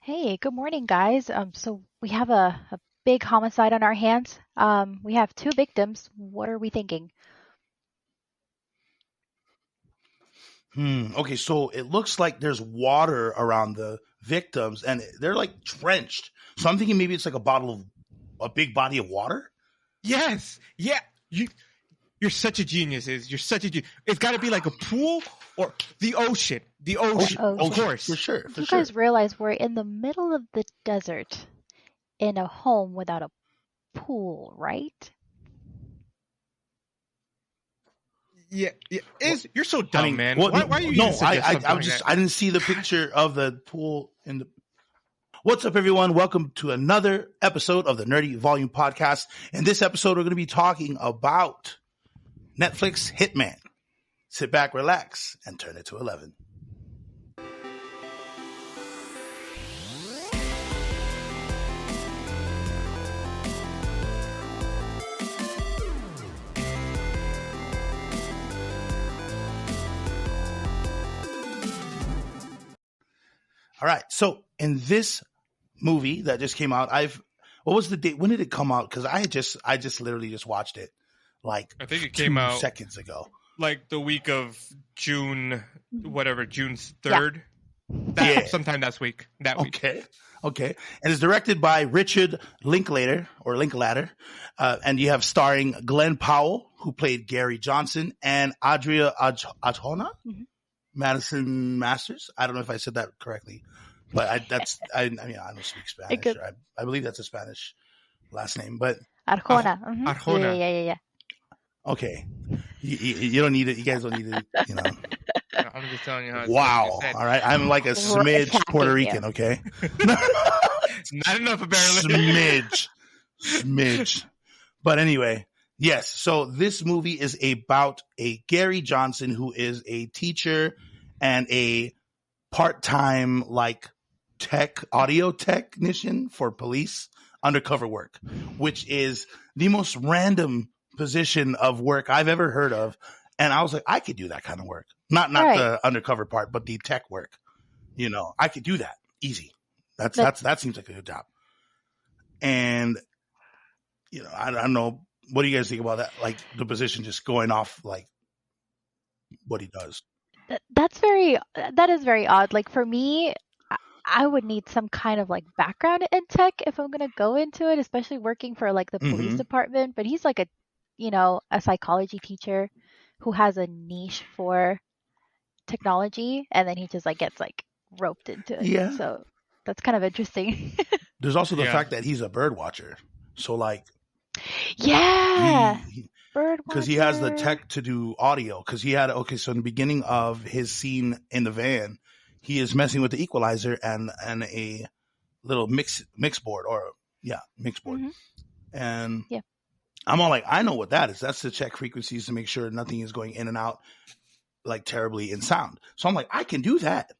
Hey, good morning, guys. So we have a big homicide on our hands. We have two victims. What are we thinking? Okay, so it looks like there's water around the victims and they're like drenched. So I'm thinking maybe it's like a big body of water. Yes. Yeah. You're such a genius. You're such a genius. It's got to be like a pool or the ocean. The ocean, Oh, of course. For sure. You guys realize we're in the middle of the desert in a home without a pool, right? Yeah. You're so dumb, man. Well, why are you no, even suggesting something like that? I didn't see the picture of the pool in the. What's up, everyone? Welcome to another episode of the Nerdy Volume Podcast. In this episode, we're going to be talking about Netflix Hitman. Sit back, relax, and turn it to 11. All right. So in this movie that just came out, what was the date? When did it come out? Because I just literally just watched it like I think it came out 2 seconds ago. Like the week of June 3rd. Yeah. Sometime that week. Okay. And it's directed by Richard Linklater, and you have starring Glenn Powell, who played Gary Johnson, and Adria Arjona, Madison Masters. I don't know if I said that correctly, but I don't speak Spanish. I believe that's a Spanish last name, but Arjona. Arjona. Yeah. Okay. You don't need it. You guys don't need it. I'm just telling you how. Wow. All right. I'm like a smidge Puerto Rican. Okay. Not enough, apparently. Smidge. But anyway, yes. So this movie is about a Gary Johnson who is a teacher and a part-time audio technician for police undercover work, which is the most random position of work I've ever heard of. And I was like, I could do that kind of work. Not right. The undercover part, but the tech work. I could do that easy. That seems like a good job. And I don't know. What do you guys think about that? Like the position just going off like what he does. That is very odd. Like for me, I would need some kind of like background in tech if I'm going to go into it, especially working for like the police department. But he's like a psychology teacher who has a niche for technology, and then he just like gets like roped into it. Yeah. So that's kind of interesting. There's also the fact that he's a bird watcher. So like, bird watcher. Because he has the tech to do audio. Because so in the beginning of his scene in the van, he is messing with the equalizer and a little mix board mix board. And I'm all like, I know what that is. That's to check frequencies to make sure nothing is going in and out like terribly in sound. So I'm like, I can do that.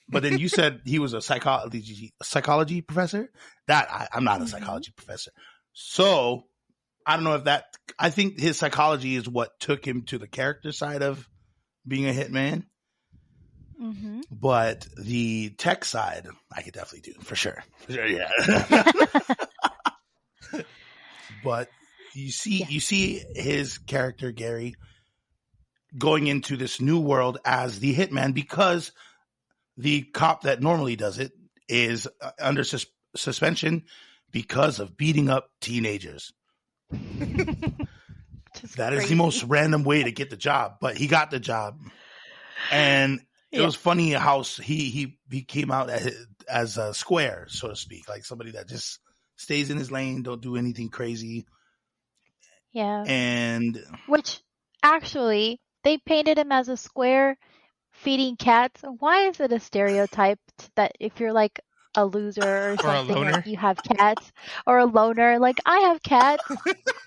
But then you said he was a psychology professor. I'm not a psychology professor. So I don't know if I think his psychology is what took him to the character side of being a hitman. But the tech side, I could definitely do for sure. Yeah. But you see his character, Gary, going into this new world as the hitman because the cop that normally does it is under suspension because of beating up teenagers. That is the most random way to get the job, but he got the job. And it was funny how he came out as a square, so to speak, like somebody that just stays in his lane, don't do anything crazy. Yeah. And which actually they painted him as a square feeding cats. Why is it a stereotype that if you're like a loser or something, like you have cats, or a loner, like I have cats,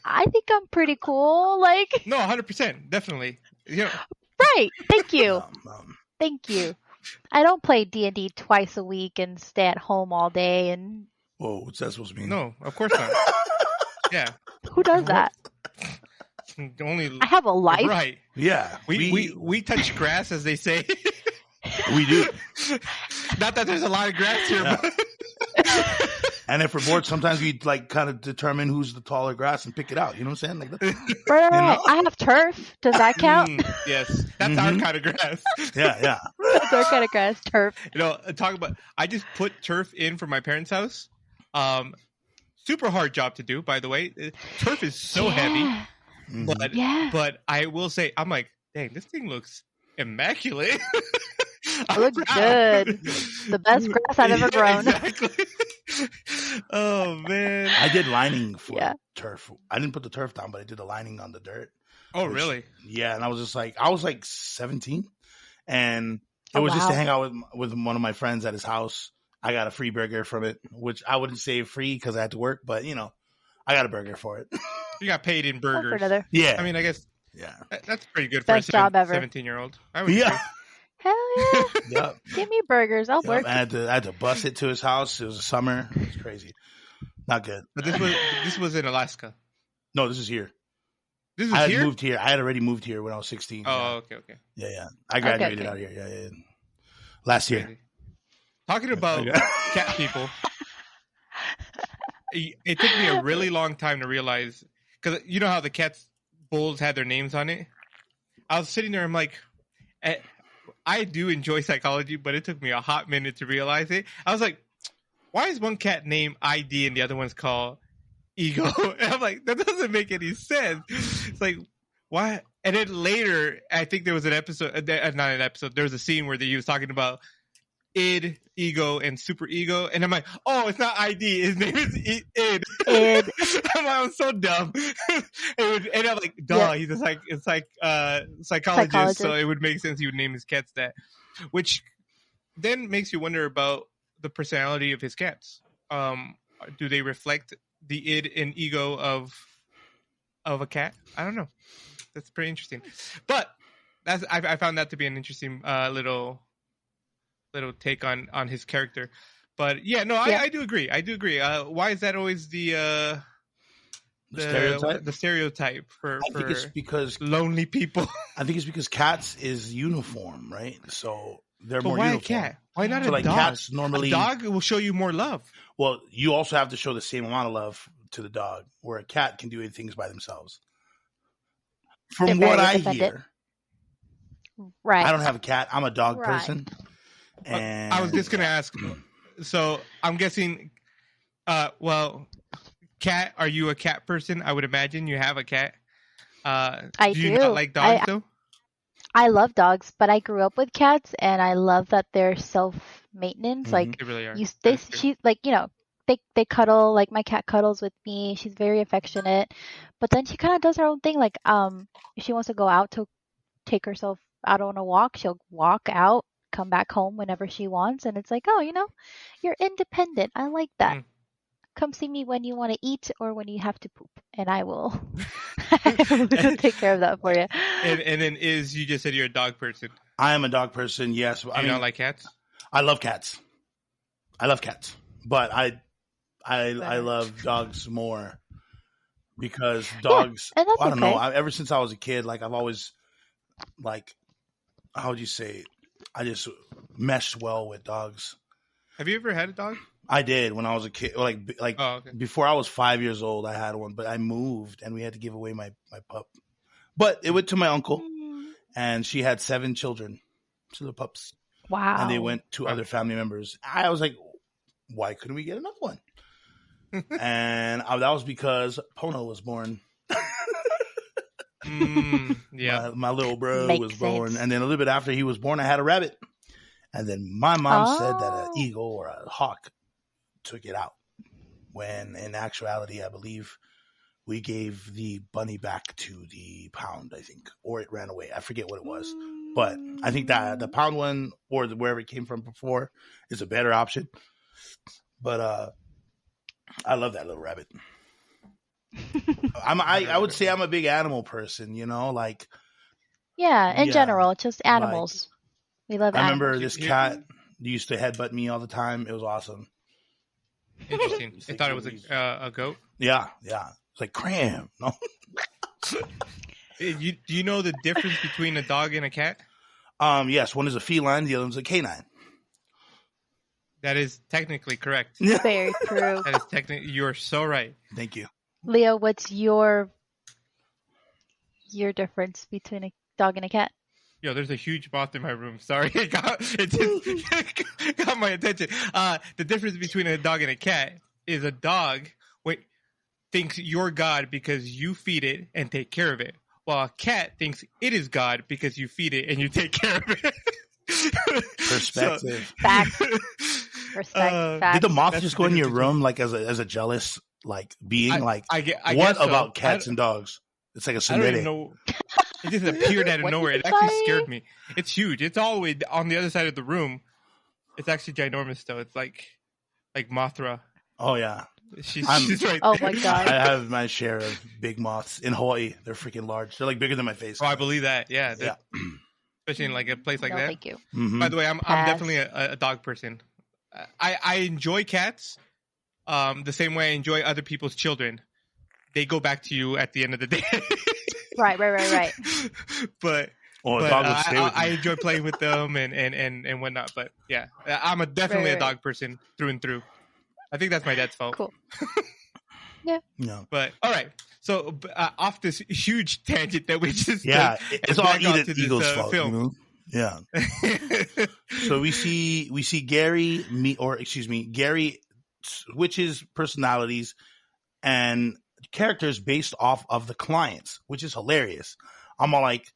I think I'm pretty cool. Like no, 100%, definitely. Right. Thank you. Thank you. I don't play D&D twice a week and stay at home all day and. Whoa, what's that supposed to mean? No, of course not. Yeah. Who does that? I have a life. Right. Yeah. We touch grass, as they say. We do. Not that there's a lot of grass here, Yeah. but And if we're bored, sometimes we like kind of determine who's the taller grass and pick it out. You know what I'm saying? Like, Right. I have turf. Does that count? Yes, that's our kind of grass. yeah. That's our kind of grass. Turf. Talk about. I just put turf in for my parents' house. Super hard job to do, by the way. Turf is so heavy, but I will say, I'm like, dang, this thing looks immaculate. It looks good. The best grass I've ever grown. Exactly. Oh man, I did lining for turf. I didn't put the turf down, but I did the lining on the dirt. Oh really? Yeah, and I was like 17, and it was just to hang out with one of my friends at his house. I got a free burger from it, which I wouldn't say free because I had to work, but I got a burger for it. You got paid in burgers. Yeah, I mean, I guess that's pretty good Best for a job ever. 17-year-old. Yeah. Hell yeah. Yep. Give me burgers. I'll work. I had to bus it to his house. It was a summer. It was crazy. Not good. But this was in Alaska. No, this is here. This is I here? moved here. I had already moved here when I was 16. Oh, okay. Yeah. I graduated out here. Yeah. Last year. Talking about cat people, it took me a really long time to realize, because you know how the cat's bowls had their names on it? I was sitting there, I'm like, I do enjoy psychology, but it took me a hot minute to realize it. I was like, why is one cat named ID and the other one's called Ego? And I'm like, that doesn't make any sense. It's like, why? And then later, I think there was an episode, not an episode, there was a scene where he was talking about id, ego, and super ego. And I'm like, oh, it's not ID. His name is id. I'm so dumb. And I'm like, duh, he's a psychologist, so it would make sense he would name his cats that. Which then makes you wonder about the personality of his cats. Do they reflect the id and ego of a cat? I don't know. That's pretty interesting. But I found that to be an interesting little take on his character. But yeah, no, I do agree. Why is that always the stereotype? The stereotype for I think it's because lonely people. I think it's because cats is uniform, right? So they're more why uniform. A cat? Why not so a like dog? Cats normally, a dog will show you more love. Well, you also have to show the same amount of love to the dog, where a cat can do things by themselves. From what I hear, right? I don't have a cat. I'm a dog person. And I was just gonna ask. So I'm guessing. Well, cat. Are you a cat person? I would imagine you have a cat. I do. You not like dogs though? I love dogs, but I grew up with cats, and I love that they're self-maintenance. Mm-hmm. Like they really are. She's like, they cuddle. Like my cat cuddles with me. She's very affectionate, but then she kind of does her own thing. Like if she wants to go out to take herself out on a walk, she'll walk out, come back home whenever she wants, and it's like, oh, you're independent. I like that. Come see me when you want to eat or when you have to poop, and I will take care of that for you. And then you just said you're a dog person. I am a dog person. Yes, I don't like cats. I love cats. But I love dogs more because dogs. And that's I don't know. Ever since I was a kid, like I've always how would you say? I just meshed well with dogs. Have you ever had a dog? I did when I was a kid. Before I was 5 years old, I had one, but I moved and we had to give away my pup. But it went to my uncle, and she had 7 children, 2 little pups. Wow! And they went to other family members. I was like, why couldn't we get another one? And that was because Pono was born. My little bro was born, and then a little bit after he was born, I had a rabbit. And then my mom said that an eagle or a hawk took it out. When in actuality, I believe we gave the bunny back to the pound, I think, or it ran away. I forget what it was, but I think that the pound one or wherever it came from before is a better option. But I love that little rabbit. I would say I'm a big animal person, like. Yeah, in general, just animals. We love animals. I remember this cat used to headbutt me all the time. It was awesome. Interesting. I thought it was a goat. Yeah. It's like cram. No. Do you know the difference between a dog and a cat? Yes. One is a feline. The other one's a canine. That is technically correct. Very true. That is technically. You're so right. Thank you. Leo, what's your difference between a dog and a cat? Yo, there's a huge moth in my room. Sorry, it just got my attention. The difference between a dog and a cat is a dog thinks you're God because you feed it and take care of it, while a cat thinks it is God because you feed it and you take care of it. Perspective. Facts. Respect. Facts. Did the moth just go in your room like as a jealous like being? What guess so. about cats and dogs? It's like a I don't even symbiotic. know. It just appeared out of nowhere. It actually scared me. It's huge. It's all the way on the other side of the room. It's actually ginormous, though. It's like Mothra. Oh yeah, she's right. Oh there. my god! I have my share of big moths in Hawaii. They're freaking large. They're like bigger than my face. Oh, I believe that. Yeah. Yeah. Especially in like a place like No, that. thank you. Mm-hmm. By the way, I'm definitely a dog person. I enjoy cats the same way I enjoy other people's children. They go back to you at the end of the day. Right. But I enjoy playing with them and whatnot. But yeah, I'm definitely a dog person through and through. I think that's my dad's fault. Cool. Yeah. No. But all right. So off this huge tangent that we just it's all Eagle's fault. Film. You know? Yeah. So we see Gary Gary switches personalities and characters based off of the clients, which is hilarious. I'm all like,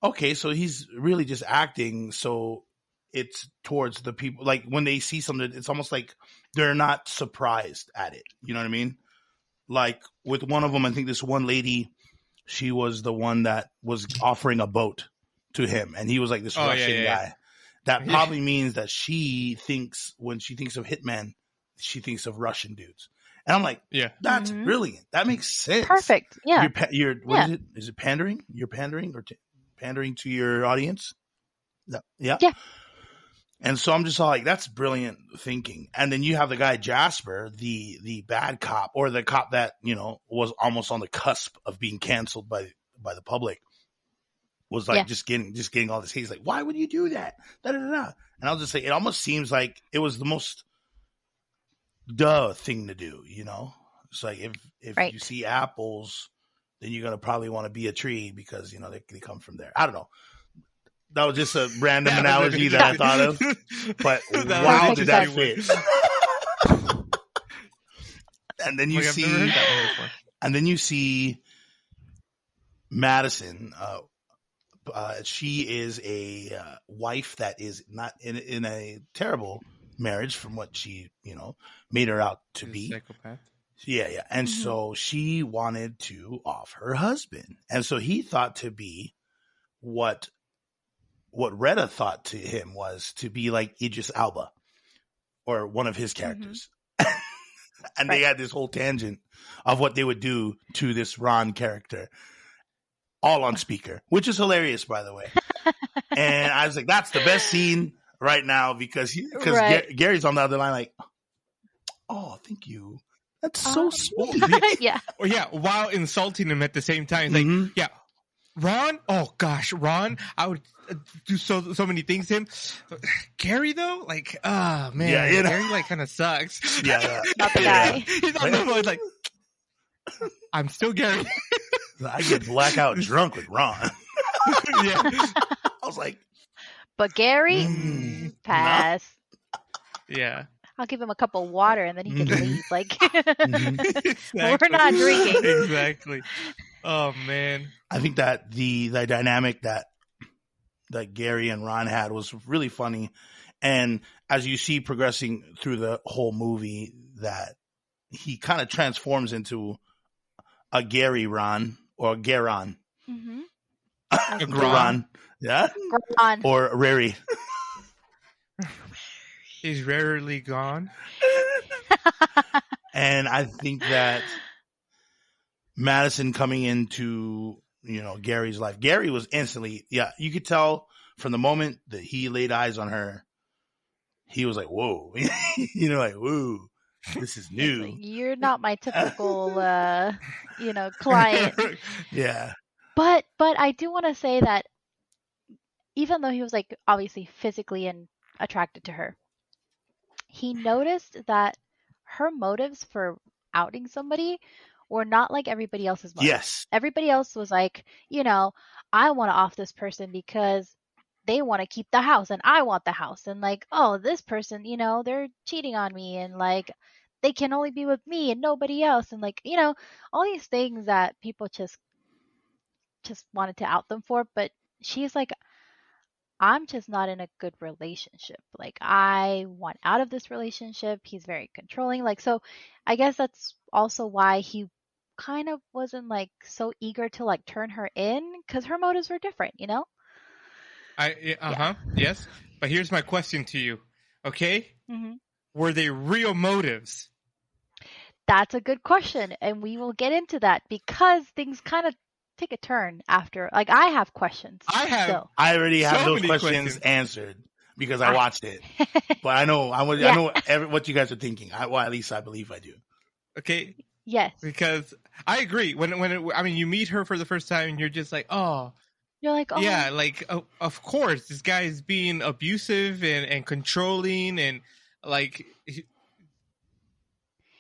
okay, so he's really just acting. So it's towards the people. Like when they see something, it's almost like they're not surprised at it. You know what I mean? Like with one of them, I think this one lady, she was the one that was offering a boat to him. And he was like this Russian guy. That probably means that she thinks, when she thinks of Hitman, she thinks of Russian dudes. And I'm like, that's brilliant. That makes sense. Perfect. Yeah. What is it? Is it pandering? You're pandering or pandering to your audience? Yeah. And so I'm just all like, that's brilliant thinking. And then you have the guy Jasper, the bad cop, or the cop that, was almost on the cusp of being canceled by the public, was like just getting all this hate. He's like, why would you do that? Da-da-da-da. And I'll just say, it almost seems like it was the most duh thing to do, It's like if you see apples, then you're gonna probably want to be a tree because they come from there. I don't know. That was just a random analogy that I thought of. But wow, did that fit? And then you see Madison. She is a wife that is not in a terrible marriage from what she, made her out to be. Psychopath. Yeah. And so she wanted to off her husband. And so he thought to be what Retta thought to him was to be like Idris Elba or one of his characters. And they had this whole tangent of what they would do to this Ron character, all on speaker, which is hilarious, by the way. And I was like, that's the best scene right now because Gary's on the other line like, oh, thank you. That's so sweet. Yeah. Or while insulting him at the same time. He's like, Ron? Oh gosh, Ron, I would do so many things to him. Gary though? Like, oh man, Gary like kind of sucks. Yeah. Not the guy. He's on the phone like, I'm still Gary. I get blackout drunk with Ron. I was like, but Gary, pass. Yeah. I'll give him a cup of water and then he can leave. Like, Exactly. we're not drinking. Exactly. Oh man. I think that the dynamic that Gary and Ron had was really funny. And as you see progressing through the whole movie, that he kind of transforms into a Gary Ron or a Garon. Mm-hmm. A Gron. Yeah. Gron. Or Rary. He's rarely gone. And I think that Madison coming into, Gary's life, Gary was instantly, you could tell from the moment that he laid eyes on her, he was like, whoa, like, whoa, this is new. Like, you're not my typical, client. Yeah. But I do want to say that even though he was like obviously physically and attracted to her, he noticed that her motives for outing somebody were not like everybody else's motives. Yes. Everybody else was like, I want to off this person because they want to keep the house and I want the house. And like, oh, this person, they're cheating on me and like they can only be with me and nobody else. And like, all these things that people just wanted to out them for. But she's like, I'm just not in a good relationship. Like, I want out of this relationship. He's very controlling. Like, so I guess that's also why he kind of wasn't like so eager to like turn her in, because her motives were different, Yes. But here's my question to you. Okay? Mm-hmm. Were they real motives? That's a good question. And we will get into that because things kind of take a turn after. Like, I have questions. I already have so those many questions answered because I watched it. But I know what you guys are thinking. Well, at least I believe I do. Okay. Yes. Because I agree. When you meet her for the first time and you're just like, oh. You're like, oh. Yeah, like, of course, this guy is being abusive and controlling and like,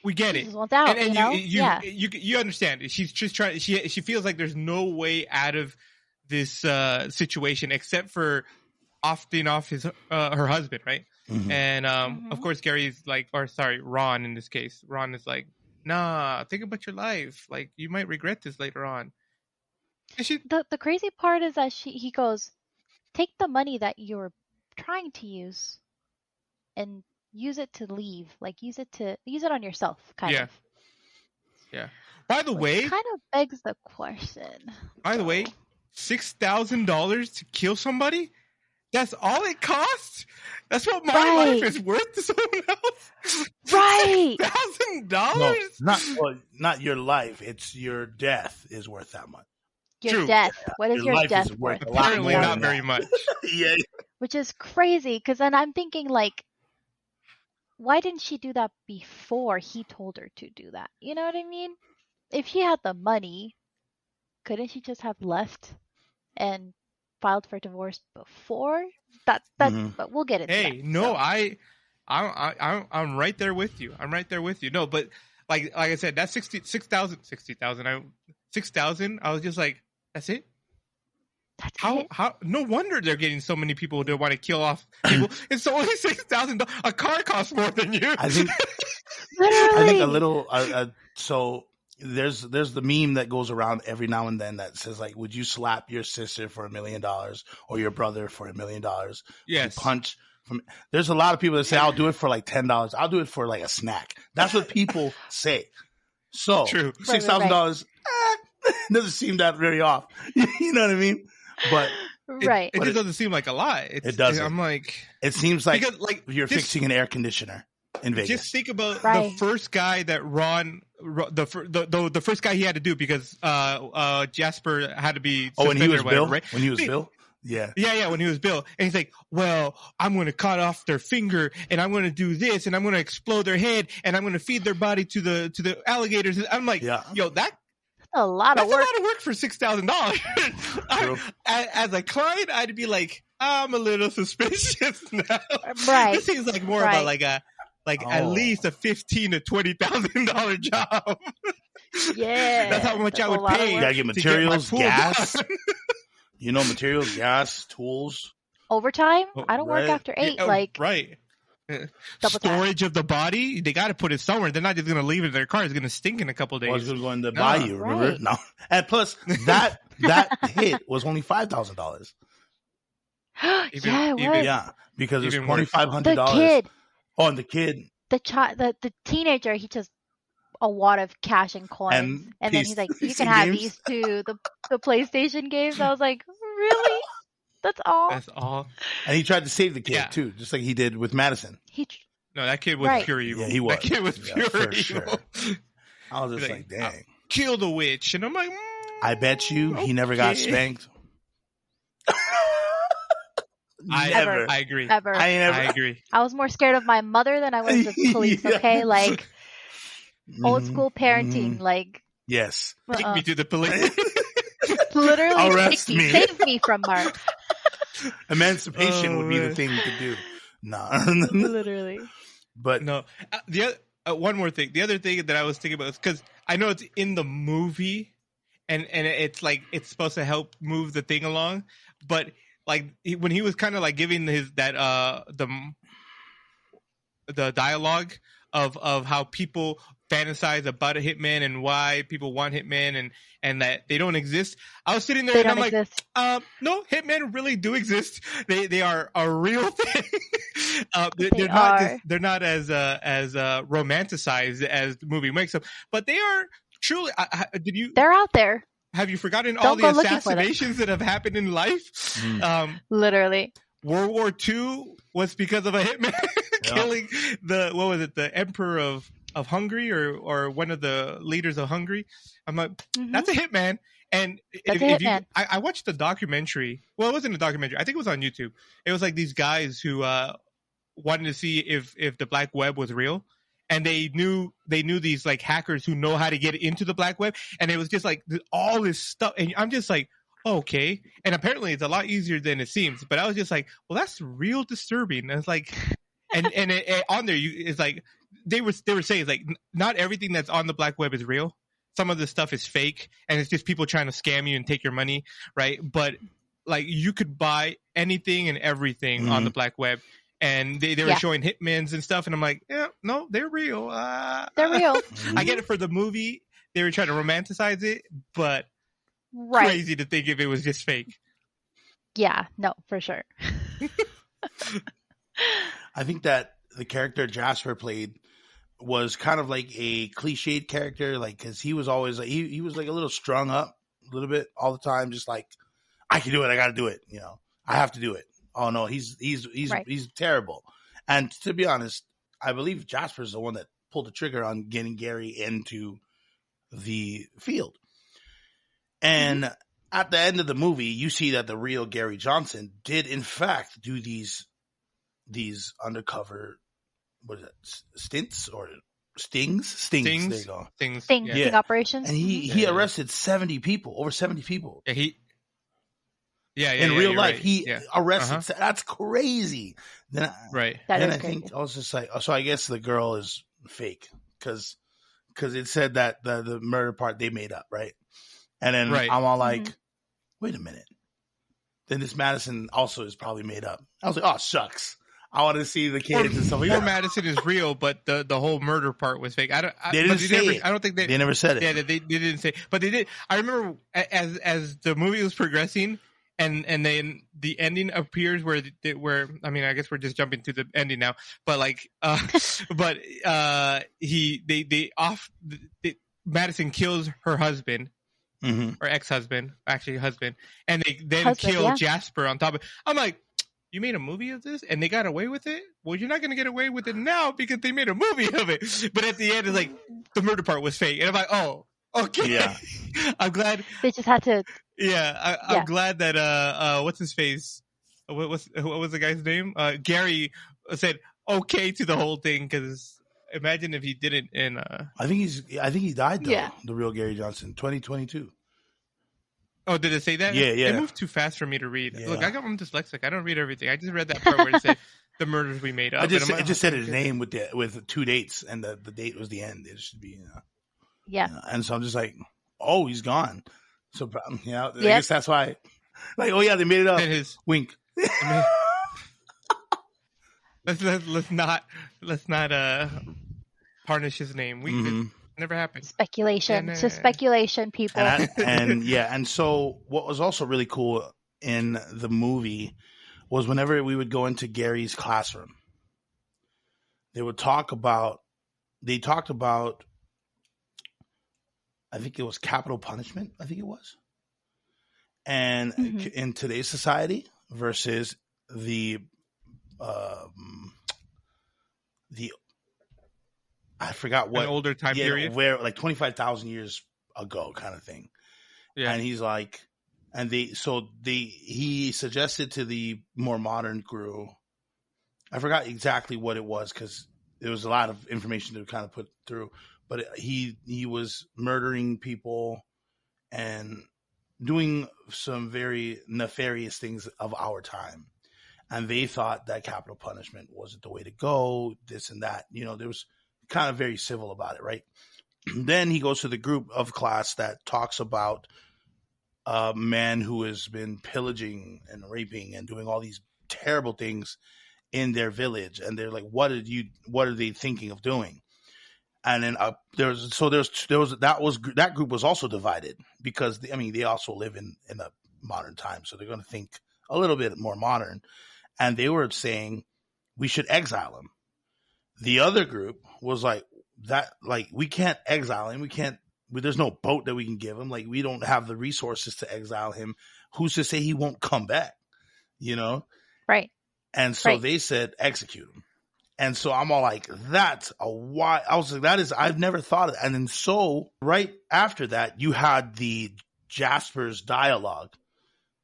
we get it. Out, and you understand. She's just trying. She feels like there's no way out of this situation except for opting off her husband, right? Mm-hmm. And of course, Gary's like, or sorry, Ron in this case. Ron is like, nah, think about your life. Like, you might regret this later on. And the crazy part is that he goes, take the money that you're trying to use and use it to leave. Like, use it on yourself, kind of. Yeah. By the way, kind of begs the question. By the way, $6,000 to kill somebody? That's all it costs? That's what my life is worth to someone else? Right. $6,000? No, not your life. It's your death is worth that much. Your death. What is your death worth? Apparently not very much. Yeah. Which is crazy, because then I'm thinking, like, why didn't she do that before he told her to do that? You know what I mean? If she had the money, couldn't she just have left and filed for divorce before? That's but we'll get into that. Hey, no, so. I'm right there with you. No, but like I said, that's 6,000. 6,000. I was just like, that's it. How? No wonder they're getting so many people that want to kill off people. It's only $6,000. A car costs more than you. I think. I think a little. So there's the meme that goes around every now and then that says like, would you slap your sister for $1 million or your brother for $1 million? Yes. Punch. There's a lot of people that say I'll do it for like $10. I'll do it for like a snack. That's what people say. So true. $6,000 doesn't seem that very off. You know what I mean? But it just doesn't seem like a lot. It doesn't. I'm like, it seems like, because, like you're fixing an air conditioner in Vegas. Just think about the first guy that the first guy he had to do, because Jasper had to be when he was Bill, right? When he was Bill. Yeah. When he was Bill. And he's like, well, I'm going to cut off their finger and I'm going to do this and I'm going to explode their head and I'm going to feed their body to the alligators. And I'm like, yo, that's a lot of work. That's a lot of work for $6,000. As a client, I'd be like, I'm a little suspicious now. Right. This seems like more about at least a $15,000 to $20,000 job. Yeah. That's how much I would pay. You gotta get materials, gas. Materials, gas, tools. Overtime? I don't work after 8. Right. Storage of the body, they got to put it somewhere. They're not just going to leave it in their car. It's going to stink in a couple days. Well, it's going to buy you, remember? Right. No. And plus, that hit was only $5,000. Yeah, it was. Yeah, because it's $2,500. The kid. Oh, and the kid. The teenager, he just a wad of cash and coins. And then he's like, you can have these two, the PlayStation games. I was like, really? That's all? And he tried to save the kid, too, just like he did with Madison. No, that kid was pure evil. Yeah, he was. That kid was pure evil. Sure. I was just like, dang. Kill the witch. And I'm like, I bet you he never got spanked. Never. I agree. Ever. I agree. I was more scared of my mother than I was of police, okay? Like, old school parenting, like. Yes. Take me to the police. Literally, arrest me. Save me from her. Emancipation would be the thing to do. No. Literally. But no, one more thing. The other thing that I was thinking about is because I know it's in the movie, and it's like it's supposed to help move the thing along, but like when he was kind of like giving the dialogue of how people fantasize about a hitman and why people want hitman and that they don't exist. I was sitting there and I'm like, no, hitmen really do exist. They are a real thing. They're not as romanticized as the movie makes them, but they are truly. They're out there. Have you forgotten all the assassinations that have happened in life? Literally. World War II was because of a hitman killing the emperor of Hungary or one of the leaders of Hungary. I'm like, that's a hitman. And I watched the documentary. Well, it wasn't a documentary. I think it was on YouTube. It was like these guys who wanted to see if the black web was real. And they knew these like hackers who know how to get into the black web. And it was just like all this stuff. And I'm just like, okay. And apparently it's a lot easier than it seems. But I was just like, well, that's real disturbing. And it's like, and on there, it's like, they were saying, it's like, not everything that's on the black web is real. Some of the stuff is fake, and it's just people trying to scam you and take your money, right? But like, you could buy anything and everything on the black web. And they were showing hitmans and stuff, and I'm like, yeah, no, they're real. They're real. I get it for the movie. They were trying to romanticize it, but crazy to think if it was just fake. Yeah, no, for sure. I think that the character Jasper played was kind of like a cliched character, like, because he was always like, he was like a little strung up a little bit all the time, just like, I can do it, I got to do it, I have to do it. Oh no, he's terrible. And to be honest, I believe Jasper's the one that pulled the trigger on getting Gary into the field. And at the end of the movie, you see that the real Gary Johnson did in fact do these undercover, what is it, stints or stings? There you go. Sting operations. And he arrested 70 people, over 70 people. In real life, he arrested. That's crazy. Then I think I was just like, so I guess the girl is fake because it said that the murder part they made up, right? And then I'm all like, wait a minute. Then this Madison also is probably made up. I was like, oh shucks. I want to see the kids and stuff like that. Madison is real, but the whole murder part was fake. I don't think they never said it. Yeah, they didn't say, but they did. I remember as the movie was progressing, and then the ending appears where I mean, I guess we're just jumping to the ending now, but like, Madison kills her husband. Or ex-husband, actually husband, and they then kill Jasper on top of it. I'm like, you made a movie of this and they got away with it? Well, you're not going to get away with it now because they made a movie of it. But at the end, it's like, the murder part was fake. And I'm like, oh, okay. Yeah. I'm glad. They just had to. Yeah. I'm glad that, what's his face? What was the guy's name? Gary said okay to the whole thing, because imagine if he didn't. And I think he died though. Yeah. The real Gary Johnson, 2022. Oh, did it say that? Yeah. It moved too fast for me to read. Yeah. Look, I'm dyslexic. I don't read everything. I just read that part where it said the murders we made up. It just said his name with two dates, and the date was the end. It should be, Yeah. And so I'm just like, oh, he's gone. So, I guess that's why. Like, oh yeah, they made it up. Wink. Let's not tarnish his name. We never happened. Speculation. Yeah, speculation, people. And so what was also really cool in the movie was whenever we would go into Gary's classroom, they talked about, I think it was capital punishment. I think it was. And in today's society versus the I forgot what an older time period, where like 25,000 years ago, kind of thing. Yeah, and he's like, he suggested to the more modern crew. I forgot exactly what it was because there was a lot of information to kind of put through, but he was murdering people and doing some very nefarious things of our time. and they thought that capital punishment wasn't the way to go, this and that. There was kind of very civil about it, right? Then he goes to the group of class that talks about a man who has been pillaging and raping and doing all these terrible things in their village, and they're like, what are they thinking of doing? And then that group was also divided because they also live in a modern time, so they're going to think a little bit more modern, and they were saying we should exile him. The other group was like, we can't exile him, there's no boat that we can give him, like we don't have the resources to exile him, who's to say he won't come back, Right. And so they said execute him. And so I'm all like, that's a why. I was like, I've never thought of it. And then so right after that, you had the Jasper's dialogue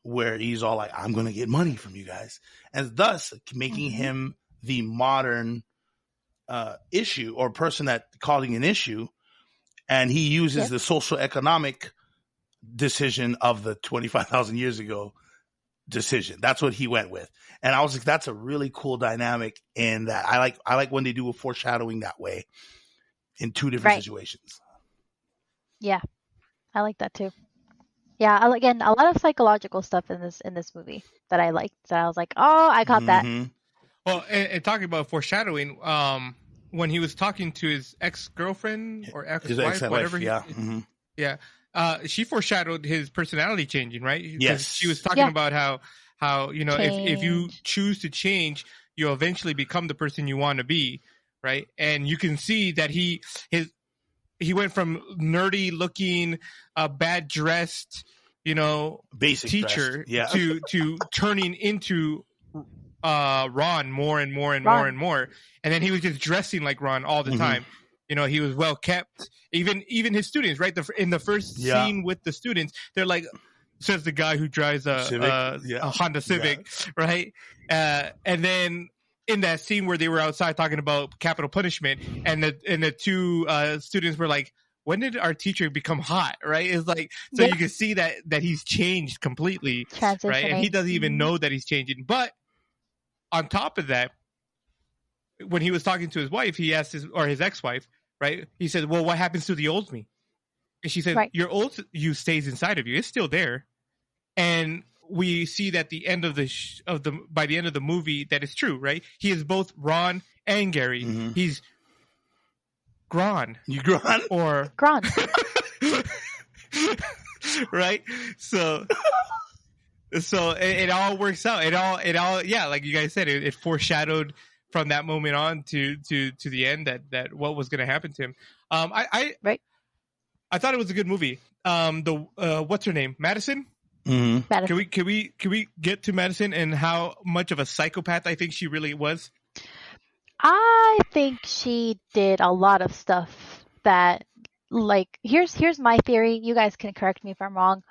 where he's all like, I'm going to get money from you guys. And thus making him the modern issue or person that causing an issue. And he uses the social economic decision of the 25,000 years ago decision. That's what he went with. And I was like, that's a really cool dynamic in that. I like when they do a foreshadowing that way in two different situations. Yeah. I like that too. Yeah, again, a lot of psychological stuff in this movie that I liked. So I was like, oh, I caught that. Well, and talking about foreshadowing, when he was talking to his ex-girlfriend or ex-wife, whatever. She foreshadowed his personality changing, right? Yes. She was talking about how if you choose to change, you'll eventually become the person you want to be, right? And you can see that he went from nerdy looking, bad dressed, basic teacher dressed. to turning into Ron more and more and more and more. And then he was just dressing like Ron all the time. He was well kept. Even his students, right? In the first scene with the students, they're like, says the guy who drives a Honda Civic, right? And then in that scene where they were outside talking about capital punishment, and the two students were like, when did our teacher become hot, right? It's like, so you can see that he's changed completely, right? And he doesn't even know that he's changing. But on top of that, when he was talking to his wife, he asked his ex-wife, right? He said, well, what happens to the old me? And she said, your old you stays inside of you. It's still there. And we see that the end of by the end of the movie, that is true, right? He is both Ron and Gary. He's Gron. You Gron? Or Gron. Right? So it all works out. It all, like you guys said, it foreshadowed from that moment on to the end that what was going to happen to him. I thought it was a good movie. What's her name? Madison? Madison. Can we get to Madison and how much of a psychopath I think she really was? I think she did a lot of stuff that, like, here's my theory. You guys can correct me if I'm wrong.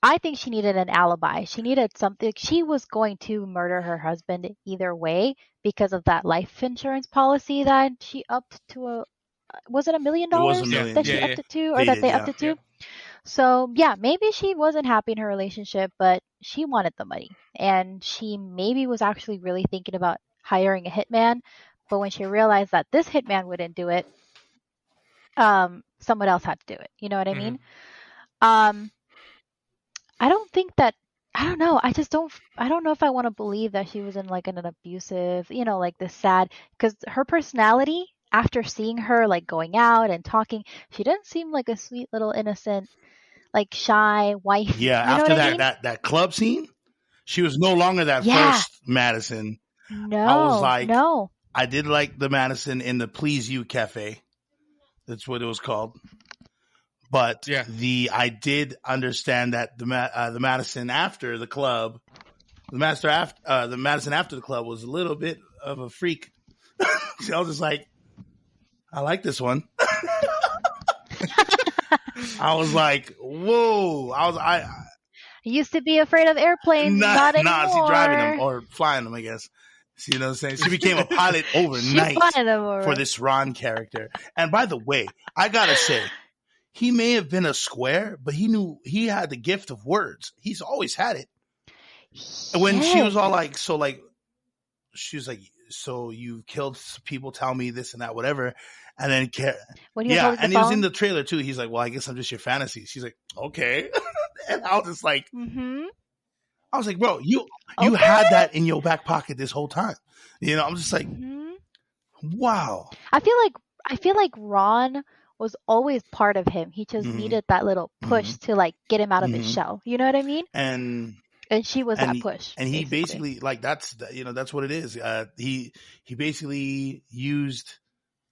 I think she needed an alibi. She needed something. She was going to murder her husband either way because of that life insurance policy that she upped to was it $1 million that she upped it to, or that they upped it to? Yeah. So yeah, maybe she wasn't happy in her relationship, but she wanted the money, and she maybe was actually really thinking about hiring a hitman. But when she realized that this hitman wouldn't do it, someone else had to do it. You know what I mean? I don't think that, I don't know. I don't know if I want to believe that she was in like an abusive, like this sad, because her personality, after seeing her like going out and talking, she didn't seem like a sweet little innocent, like shy wife. Yeah. After that club scene, she was no longer that first Madison. No. I was like, no. I did like the Madison in the Please You Cafe. That's what it was called. But I did understand that the Madison after the club, the Madison after the club was a little bit of a freak. So I was just like, I like this one. I was like, whoa! I used to be afraid of airplanes, not anymore. Nah, she driving them or flying them, I guess. See what I'm saying? She became a pilot overnight for this Ron character. And by the way, I gotta say, he may have been a square, but he knew he had the gift of words. He's always had it. When she was all Yes. like, so like, she was like, so you've killed people, tell me this and that, whatever. And then, When he was yeah, holding the and it was in phone. the trailer too. He's like, well, I guess I'm just your fantasy. She's like, okay. And I was just like, Mm-hmm. I was like, bro, you Okay. had that in your back pocket this whole time. You know, I'm just like, Mm-hmm. wow. I feel like Ron was always part of him. He just Mhm. needed that little push to like get him out of his Mhm. shell. You know what I mean? And And she was that and push. and he Basically. basically, like, that's that's what it is. He basically used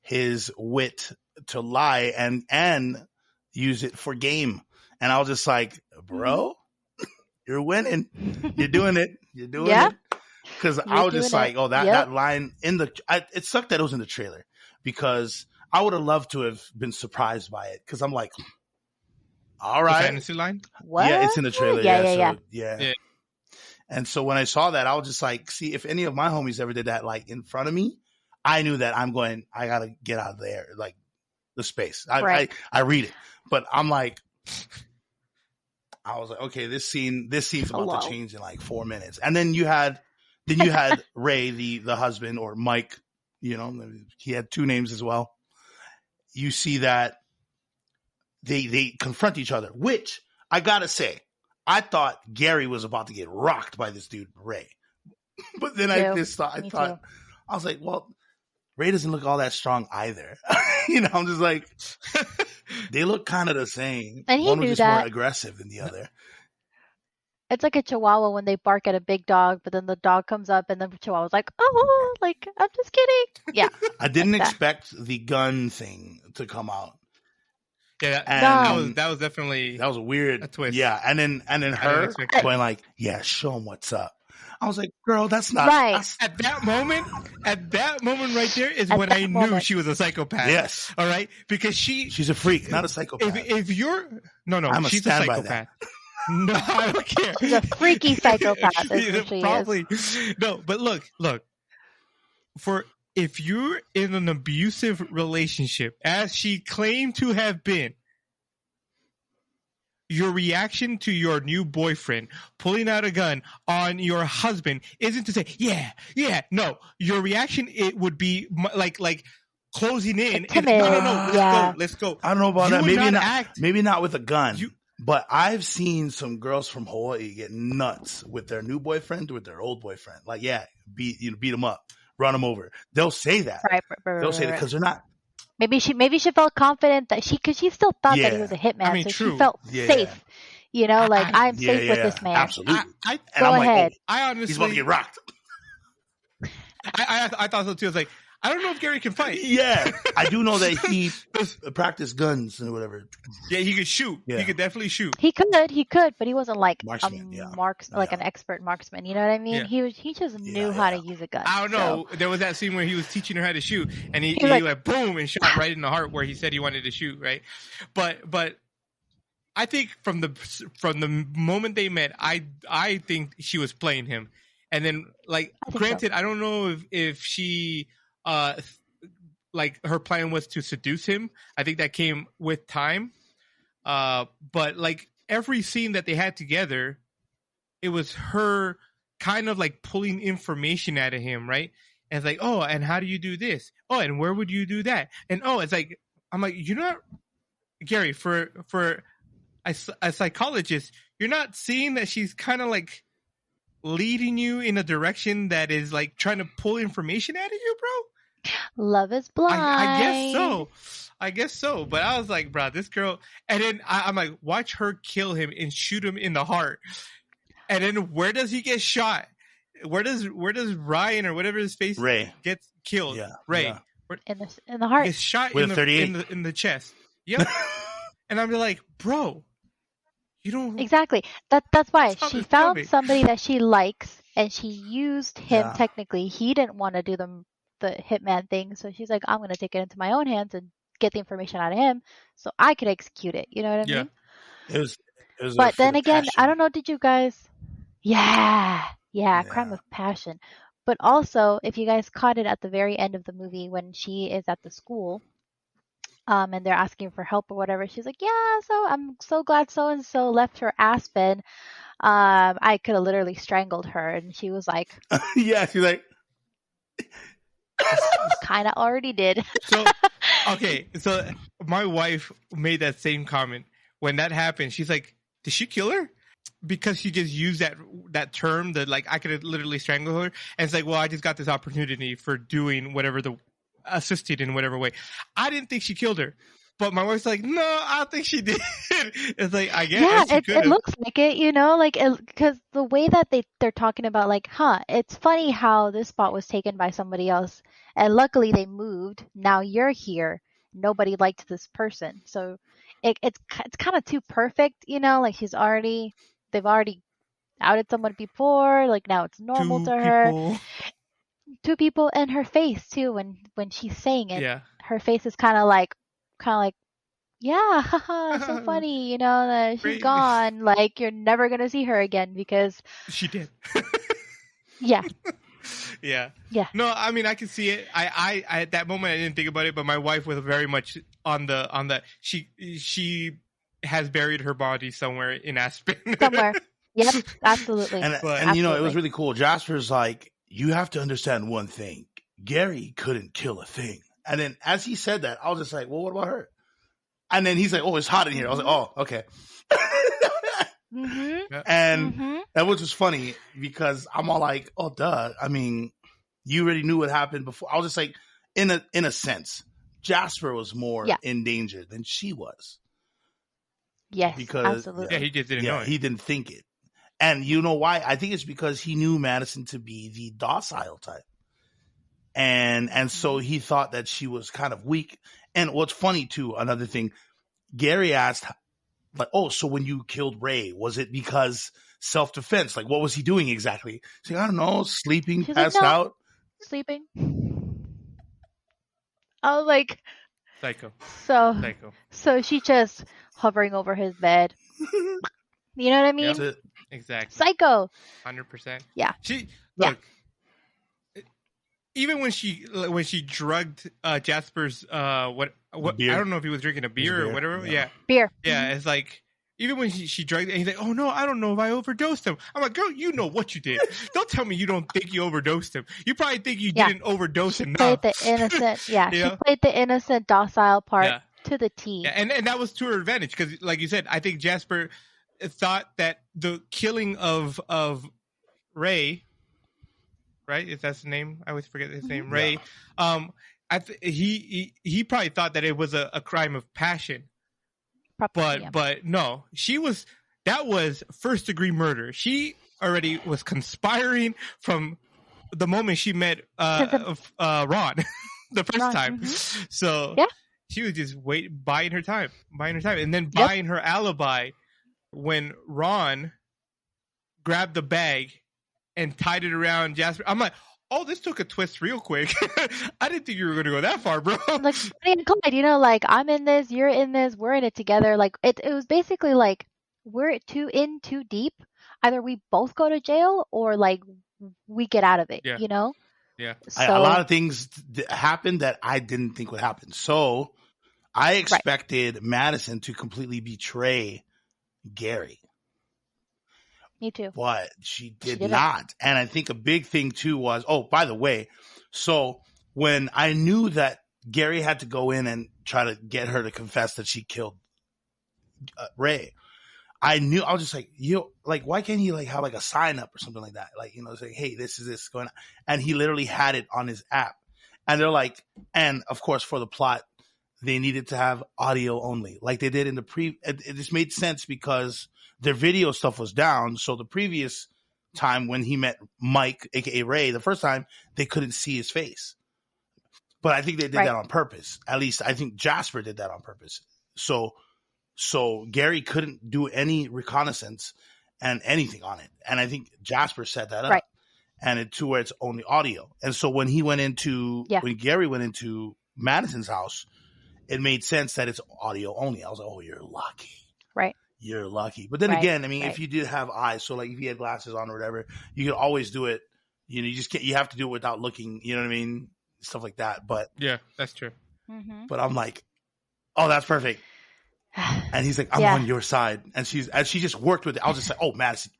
his wit to lie and use it for game. And I was just like, bro, you're winning. You're doing it. You're doing Yeah. it. Because I You're was just doing like, it. oh, Yep. that line it sucked that it was in the trailer, because I would have loved to have been surprised by it. Because I'm like, all The right, fantasy line. What? yeah, it's in the trailer. Yeah, Yeah, yeah, yeah. so yeah. Yeah. And so when I saw that, I was just like, see, if any of my homies ever did that, like in front of me, I knew that I gotta get out of there, like the space. Right. I read it, but I'm like, I was like, okay, this scene's about to change in like 4 minutes. And then you had Ray, the husband, or Mike, he had two names as well. You see that they confront each other, which I gotta say, I thought Gary was about to get rocked by this dude, Ray. But then I was like, well, Ray doesn't look all that strong either. I'm just like, they look kind of the same. And he One was knew just more that. aggressive than the other. It's like a chihuahua when they bark at a big dog, but then the dog comes up and the chihuahua's like, oh, like, I'm just kidding. Yeah. I didn't like expect the gun thing to come out. Yeah, And that was definitely that was a weird twist. Yeah, and then her going like, yeah, show him what's up. I was like, girl, that's not right. At that moment right there is when I knew she was a psychopath. Yes. All right? Because she's a freak, not a psychopath. If you're she's a psychopath. No, I don't care. She's a freaky psychopath. Is what she Probably. is. No, but look. If you're in an abusive relationship, as she claimed to have been, your reaction to your new boyfriend pulling out a gun on your husband isn't to say, yeah. No, your reaction, it would be like closing in. And, no, let's go. I don't know about that. Maybe not with a gun. But I've seen some girls from Hawaii get nuts with their new boyfriend, with their old boyfriend. Like, yeah, beat them up, run them over. They'll say that. Right. They'll say that because they're not. Maybe she felt confident that because she still thought that he was a hitman, I mean, so true. she felt safe. I'm safe with this man. Absolutely. Go ahead. I honestly, he's about to get rocked. I thought so too. I was like, I don't know if Gary can fight. Yeah, I do know that he practiced guns and whatever. Yeah, he could shoot. Yeah. He could definitely shoot. He could, but he wasn't like marksman, like an expert marksman. You know what I mean? Yeah. He just knew how to use a gun. I don't know. So. There was that scene where he was teaching her how to shoot, and he like boom and shot right in the heart where he said he wanted to shoot. Right, but I think from the moment they met, I think she was playing him, and then granted, I don't know if she her plan was to seduce him. I think that came with time. But every scene that they had together, it was her kind of pulling information out of him, right? And it's like, oh, and how do you do this? Oh, and where would you do that? And it's like, I'm like, you're not, Gary, for a psychologist, you're not seeing that she's kind of leading you in a direction that is trying to pull information out of you, bro? Love is blind. I guess so. But I was like, bro, this girl. And then I'm like, watch her kill him and shoot him in the heart. And then where does he get shot? Where does Ryan or whatever his face Ray gets killed? Yeah, Ray yeah. In the heart. Gets shot with in the chest. Yep. And I'm like, bro, you don't exactly. That's why she found somebody that she likes, and she used him. Yeah. Technically, he didn't want to do the hitman thing, so she's like, I'm going to take it into my own hands and get the information out of him, so I could execute it. You know what I mean? It was. But then again, passion. I don't know. Did you guys? Yeah, crime of passion. But also, if you guys caught it at the very end of the movie when she is at the school, and they're asking for help or whatever, she's like, yeah, so I'm so glad so and so left her Aspen. I could have literally strangled her, and she was like, yeah, she's like, kind of already did. So, okay, so my wife made that same comment when that happened. She's like, "Did she kill her?" Because she just used that term that like I could have literally strangled her, and it's like, well, I just got this opportunity for doing whatever assisted in whatever way. I didn't think she killed her, but my wife's like, no, I don't think she did. It's like, I guess Yeah, she could have. it looks like it, like because the way that they're talking about, like, it's funny how this spot was taken by somebody else, and luckily they moved. Now you're here. Nobody liked this person, so it's kind of too perfect, like they've already outed someone before, like now it's normal to her. Two people, and her face too when she's saying it. Yeah, her face is kind of like yeah, haha, so funny, that she's Great. gone. Like, you're never going to see her again because. She did. Yeah. Yeah. Yeah. No, I mean, I can see it. I at that moment I didn't think about it, but my wife was very much on the she has buried her body somewhere in Aspen. Somewhere. Yep, absolutely. and absolutely. It was really cool. Jasper's like, you have to understand one thing. Gary couldn't kill a thing. And then as he said that, I was just like, well, what about her? And then he's like, oh, it's hot in here. I was like, oh, okay. And that was just funny because I'm all like, oh, duh. I mean, you already knew what happened before. I was just like, in a sense, Jasper was more in danger than she was. Yes, because, absolutely. Yeah, he just didn't know it. He didn't think it. And you know why? I think it's because he knew Madison to be the docile type. And so he thought that she was kind of weak. And what's funny too, another thing, Gary asked, like, oh, so when you killed Ray, was it because self-defense? Like, what was he doing exactly? He's like, I don't know, sleeping, She's passed like, no, out. Sleeping. I was like, Psycho. So she just hovering over his bed. You know what I mean? Yep. Exactly. Psycho. 100%. Yeah. Look. Even when she drugged Jasper's what I don't know if he was drinking a beer or whatever. Yeah. Beer. Yeah, it's like even when she drugged it, he's like, oh no, I don't know if I overdosed him. I'm like, girl, you know what you did. Don't tell me you don't think you overdosed him. You probably think you didn't overdose enough. Played the innocent, she played the innocent, docile part to the T. Yeah, and that was to her advantage because, like you said, I think Jasper thought that the killing of Ray. Right? If that's the name, I always forget his name. Ray. He probably thought that it was a crime of passion, but no, that was first degree murder. She already was conspiring from the moment she met Ron the first time. So she was just buying her time, and then buying her alibi when Ron grabbed the bag and tied it around Jasper. I'm like, oh, this took a twist real quick. I didn't think you were going to go that far, bro. Like, Bonnie and Clyde, like, I'm in this, you're in this, we're in it together. Like, it was basically like, we're too deep. Either we both go to jail or, like, we get out of it, Yeah. Yeah. So, a lot of things happened that I didn't think would happen. So I expected Madison to completely betray Gary. Me too. But she did not. And I think a big thing too was, oh, by the way, so when I knew that Gary had to go in and try to get her to confess that she killed Ray, I was just like, why can't he have like a sign up or something like that? Like, saying, hey, this is this going on. And he literally had it on his app. And they're like, and of course for the plot, they needed to have audio only, like they did in the it just made sense because their video stuff was down. So the previous time when he met Mike, aka Ray, the first time, they couldn't see his face. But I think they did that on purpose. At least I think Jasper did that on purpose. So Gary couldn't do any reconnaissance and anything on it. And I think Jasper set that up. And it to where it's only audio. And so when Gary went into Madison's house, it made sense that it's audio only. I was like, oh, you're lucky. Right. You're lucky. But then again, I mean, if you did have eyes, so like if you had glasses on or whatever, you could always do it. You just can't, you have to do it without looking, you know what I mean? Stuff like that. But yeah, that's true. But I'm like, oh, that's perfect. And he's like, I'm on your side. And she just worked with it. I was just like, oh, Madison,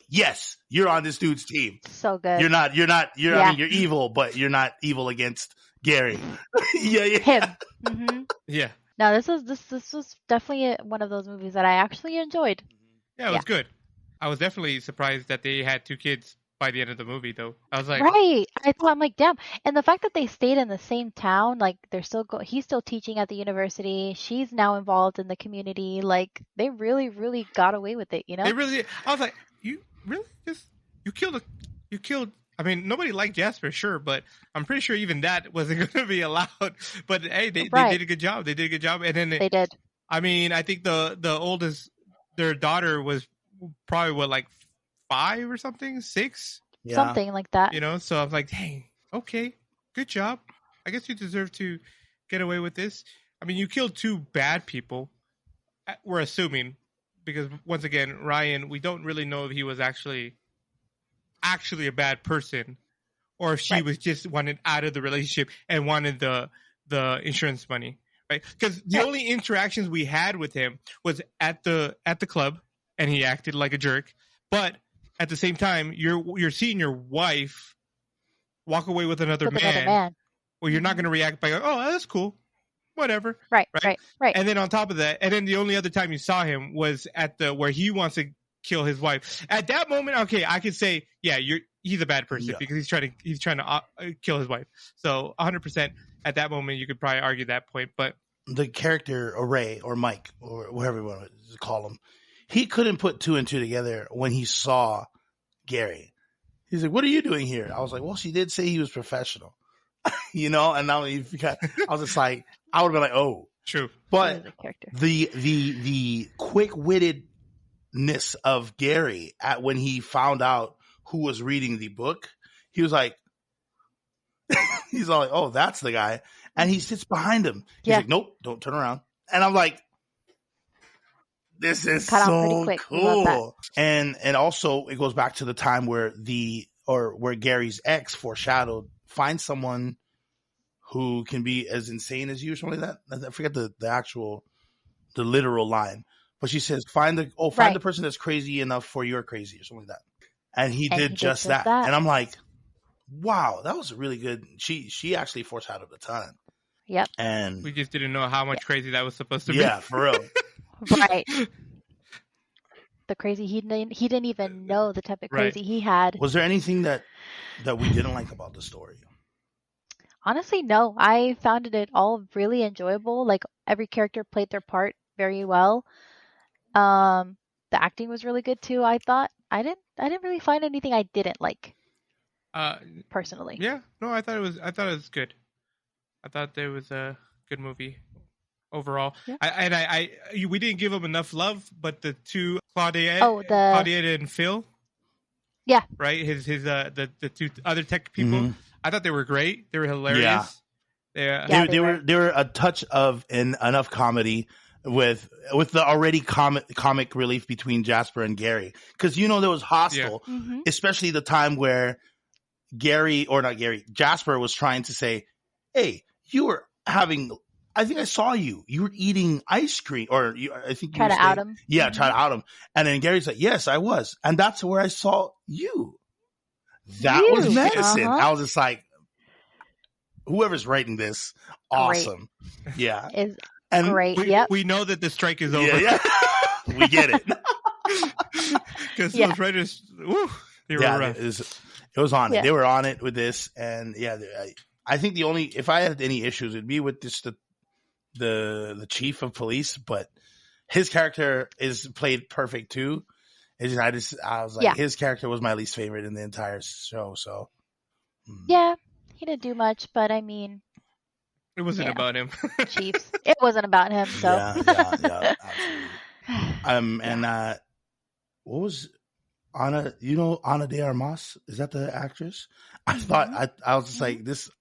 yes, you're on this dude's team. So good. You're not, I mean, you're evil, but you're not evil against Gary. yeah. Him. Mm-hmm. Yeah. No, this was definitely one of those movies that I actually enjoyed. Yeah, it was good. I was definitely surprised that they had 2 kids by the end of the movie, though. I was like, right. I'm like, damn. And the fact that they stayed in the same town, like they're still he's still teaching at the university. She's now involved in the community. Like they really, really got away with it. You know? They really. I was like, you really you killed. I mean, nobody liked Jasper, sure, but I'm pretty sure even that wasn't going to be allowed. But hey, they did a good job. They did a good job, and then they did. I mean, I think the oldest, their daughter was probably like 5 or something, 6, something like that. You know, so I was like, dang, okay, good job. I guess you deserve to get away with this. I mean, you killed 2 bad people. We're assuming, because once again, Ryan, we don't really know if he was actually a bad person, or if she was just wanted out of the relationship and wanted the insurance money, right? Because the only interactions we had with him was at the club, and he acted like a jerk. But at the same time, you're seeing your wife walk away with another man. Well, you're not going to react by going, "Oh, that's cool, whatever." Right. And then on top of that, and then the only other time you saw him was at where he wants to kill his wife. At that moment, okay, I could say, yeah, he's a bad person because he's trying to kill his wife. So 100% at that moment, you could probably argue that point. But the character, or Ray, or Mike, or whatever you want to call him, he couldn't put 2 and 2 together when he saw Gary. He's like, "What are you doing here?" I was like, "Well, she did say he was professional." You know, and now I was just like, I would have been like, "Oh, true." But the quick-wittedness of Gary when he found out who was reading the book, he was like, he's all like, "Oh, that's the guy," and he sits behind him. He's like, "Nope, don't turn around." And I'm like, this is so cool. And also it goes back to the time where where Gary's ex foreshadowed, find someone who can be as insane as you, or something like that. I forget the literal line, but she says, find the person that's crazy enough for your crazy, or something like that. And he did just that. And I'm like, wow, that was really good. She actually foreshadowed a ton. Yep. And we just didn't know how much crazy that was supposed to be. Yeah, for real. Right. The crazy, he didn't even know the type of crazy he had. Was there anything that we didn't like about the story? Honestly, no. I found it all really enjoyable. Like every character played their part very well. The acting was really good too, I thought. I didn't really find anything I didn't like. Personally. Yeah. No, I thought it was good. I thought there was a good movie overall. Yeah. We didn't give them enough love, but the 2 Claudette and Phil. Yeah. Right? The 2 other tech people. Mm-hmm. I thought they were great. They were hilarious. Yeah. They were a touch of enough comedy with the already comic relief between Jasper and Gary. Because there was hostile, especially the time where Jasper was trying to say, "Hey, you were having, I think I saw you. You were eating ice cream," or I think try to out him. Yeah, try to out him. And then Gary's like, "Yes, I was, and that's where I saw you." That was Madison. I was just like, whoever's writing this, awesome. Great. Yeah, is great. We know that the strike is over. Yeah. We get it. Because those writers, they were rough. It was on it. They were on it with this, and I think if I had any issues, it'd be with just the chief of police, but his character is played perfect too. I was like, his character was my least favorite in the entire show. So yeah, he didn't do much, but I mean, it wasn't about him. Chiefs, it wasn't about him. So yeah, absolutely. And what was Ana? Ana de Armas? Is that the actress? I thought I was just like, this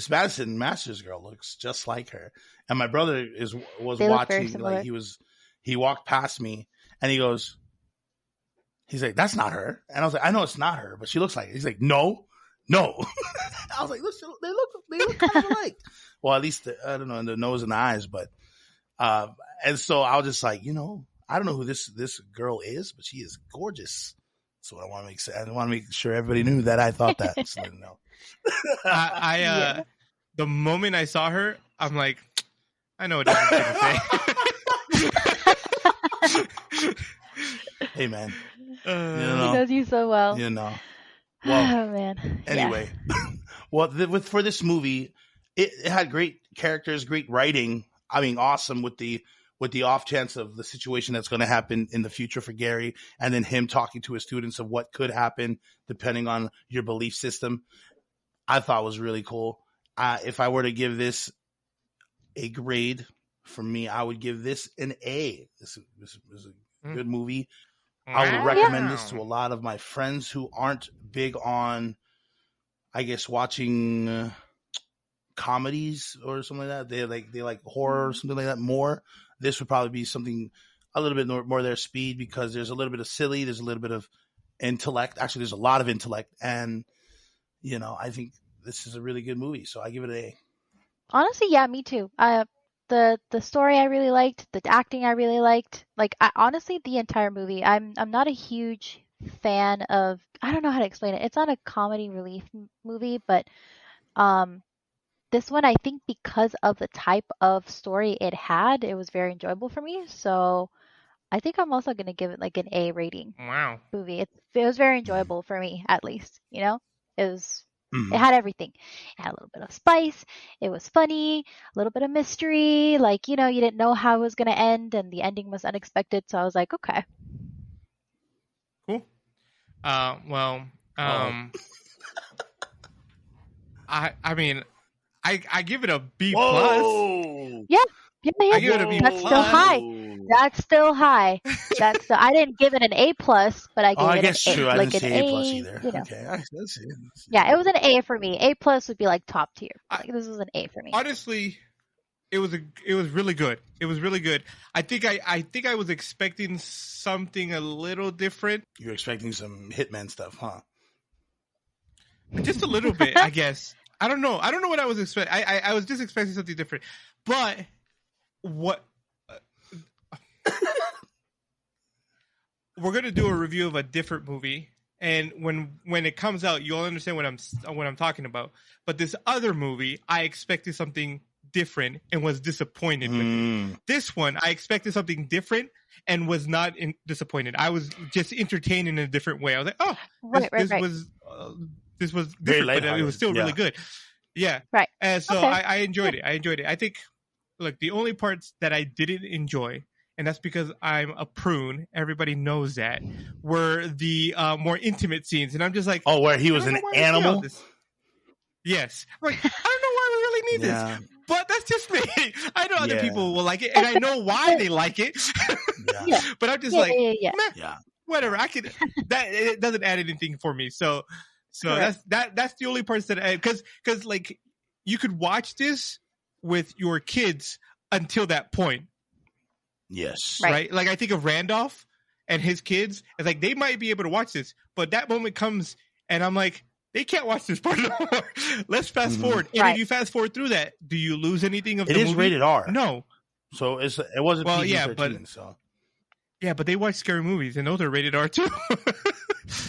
Madison Masters girl looks just like her. And my brother was watching, like he walked past me and he's like, "That's not her." And I was like, "I know it's not her, but she looks like it." He's like, No. I was like, "Look, they look kind of alike." Well, at least I don't know, in the nose and the eyes, but And so I was just like, I don't know who this girl is, but she is gorgeous. So I want to make sure everybody knew that I thought that. So no. The moment I saw her, I'm like, I know what I'm going to say. Hey man, he knows you so well. Well, oh man. Anyway, well, for this movie, it had great characters, great writing. I mean, awesome with the off chance of the situation that's going to happen in the future for Gary, and then him talking to his students of what could happen depending on your belief system. I thought was really cool. If I were to give this a grade, for me, I would give this an A. This is a good movie. I would recommend this to a lot of my friends who aren't big on, I guess, watching comedies or something like that. They like horror or something like that more. This would probably be something a little bit more their speed, because there's a little bit of silly, there's a little bit of intellect. Actually, there's a lot of intellect, and I think this is a really good movie. So I give it an A. Honestly, yeah, me too. The story I really liked, the acting I really liked. Like, honestly, the entire movie. I'm not a huge fan of. I don't know how to explain it. It's not a comedy relief movie, but this one, I think, because of the type of story it had, it was very enjoyable for me. So I think I'm also going to give it like an A rating. Wow. Movie. It was very enjoyable for me, at least. It had everything. It had a little bit of spice. It was funny, a little bit of mystery. Like, you didn't know how it was going to end, and the ending was unexpected. So I was like, okay. Cool. I mean, I give it a B plus. Yeah. I give it a B That's plus. still high. That's still high. I didn't give it an A plus, but I gave it guess an A. True. I like didn't an say A plus either. You know. Okay, let's see. Yeah, it was an A for me. A plus would be like top tier. This was an A for me. Honestly, it was really good. It was really good. I think I was expecting something a little different. You're expecting some Hitman stuff, huh? Just a little bit, I guess. I don't know what I was expecting. I was just expecting something different. But what we're gonna do a review of a different movie, and when it comes out, you'll understand what I'm talking about. But this other movie, I expected something different and was disappointed with it. This one, I expected something different and was not disappointed. I was just entertained in a different way. I was like, oh, this was different, but it was still really good. Yeah. Right. And so I enjoyed it. I think, look, the only parts that I didn't enjoy, and that's because I'm a prune, everybody knows that, were the more intimate scenes. And I'm just like, where he was an animal? Yes. I'm like, I don't know why we really need this. But that's just me. I know other people will like it, and I know why they like it. But I'm just whatever. I could. It doesn't add anything for me. So that's the only parts that because like you could watch this with your kids until that point. Yes. Right. Like I think of Randolph and his kids. It's like they might be able to watch this, but that moment comes, and I'm like, they can't watch this part no more. Let's fast forward. And if you fast forward through that, do you lose anything of the movie? It is rated R. No. So it wasn't PG-13. Yeah, but they watch scary movies, and those are rated R too.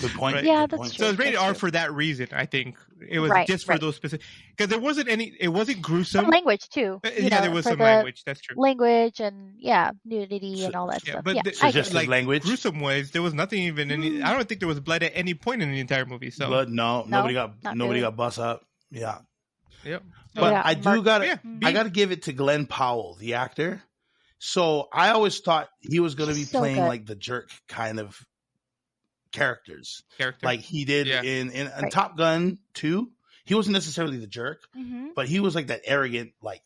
Good point. Right? Yeah, that's true. So it's rated R for that reason. I think it was just for those specific, because there wasn't any. It wasn't gruesome. Some language too. There was some language. That's true. Language and nudity and all that stuff. But just like language, gruesome ways. There was nothing even. I don't think there was blood at any point in the entire movie. So blood, nobody got bust up. Yeah. Yep. But I gotta give it to Glenn Powell, the actor. So I always thought he was going to be playing like the jerk kind of characters, like he did in Top Gun 2. He wasn't necessarily the jerk, but he was like that arrogant, like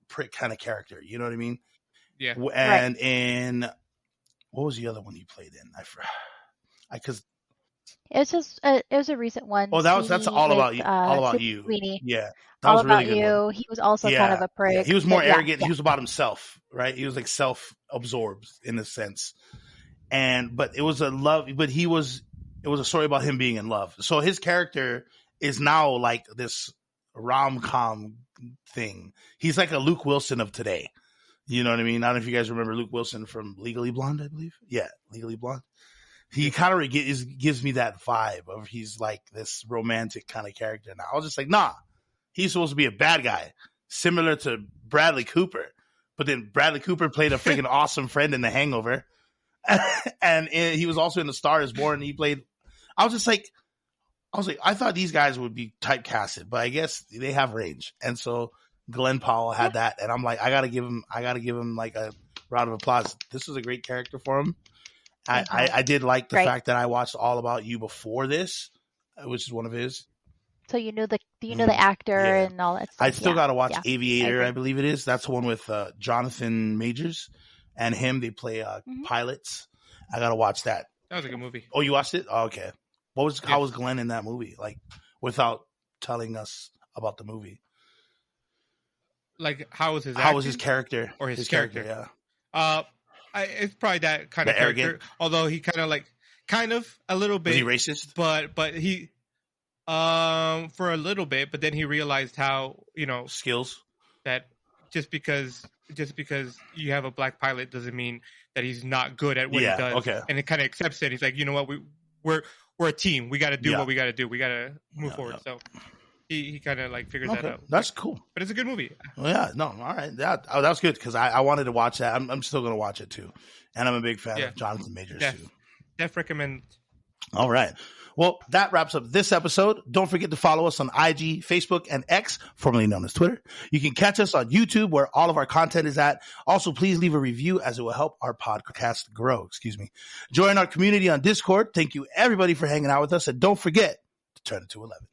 prick kind of character. You know what I mean? Yeah. And in what was the other one he played in? Because it was a recent one. Oh, that's all about you. All about you. Sweeney. Yeah. That was a really good one. He was also kind of a prick. Yeah. He was more arrogant. He was about himself, right? He was like self-absorbed in a sense. But it was it was a story about him being in love. So his character is now like this rom-com thing. He's like a Luke Wilson of today. You know what I mean? I don't know if you guys remember Luke Wilson from Legally Blonde, I believe. Yeah, Legally Blonde. He kind of gives me that vibe of he's like this romantic kind of character. Now I was just like, nah, he's supposed to be a bad guy, similar to Bradley Cooper. But then Bradley Cooper played a freaking awesome friend in The Hangover, and he was also in The Star Is Born. He played. I was like, I thought these guys would be typecasted, but I guess they have range, and so Glenn Powell had that, and I'm like, I gotta give him like a round of applause. This was a great character for him. I did like the fact that I watched All About You before this, which is one of his. So you know the actor and all that stuff. I still got to watch Aviator, I believe it is. That's the one with Jonathan Majors and him. They play pilots. I got to watch that. That was a good movie. Oh, you watched it? Oh, okay. How was Glenn in that movie? Like, without telling us about the movie. Like, how was his character? Or his character? Yeah. It's probably that kind of character. Arrogant. Although he kind of a little bit. Was he racist? But he, for a little bit, but then he realized how, skills, that just because you have a black pilot doesn't mean that he's not good at what he does. Okay. And it kind of accepts it. He's like, you know what, we're a team. We got to do what we got to do. We got to move forward. So he kind of like figured that out. That's cool. But it's a good movie. Well, yeah. No. All right. That was good because I wanted to watch that. I'm still going to watch it too. And I'm a big fan of Jonathan Majors too. Def recommend. All right. Well, that wraps up this episode. Don't forget to follow us on IG, Facebook, and X, formerly known as Twitter. You can catch us on YouTube, where all of our content is at. Also, please leave a review, as it will help our podcast grow. Join our community on Discord. Thank you, everybody, for hanging out with us. And don't forget to turn it to 11.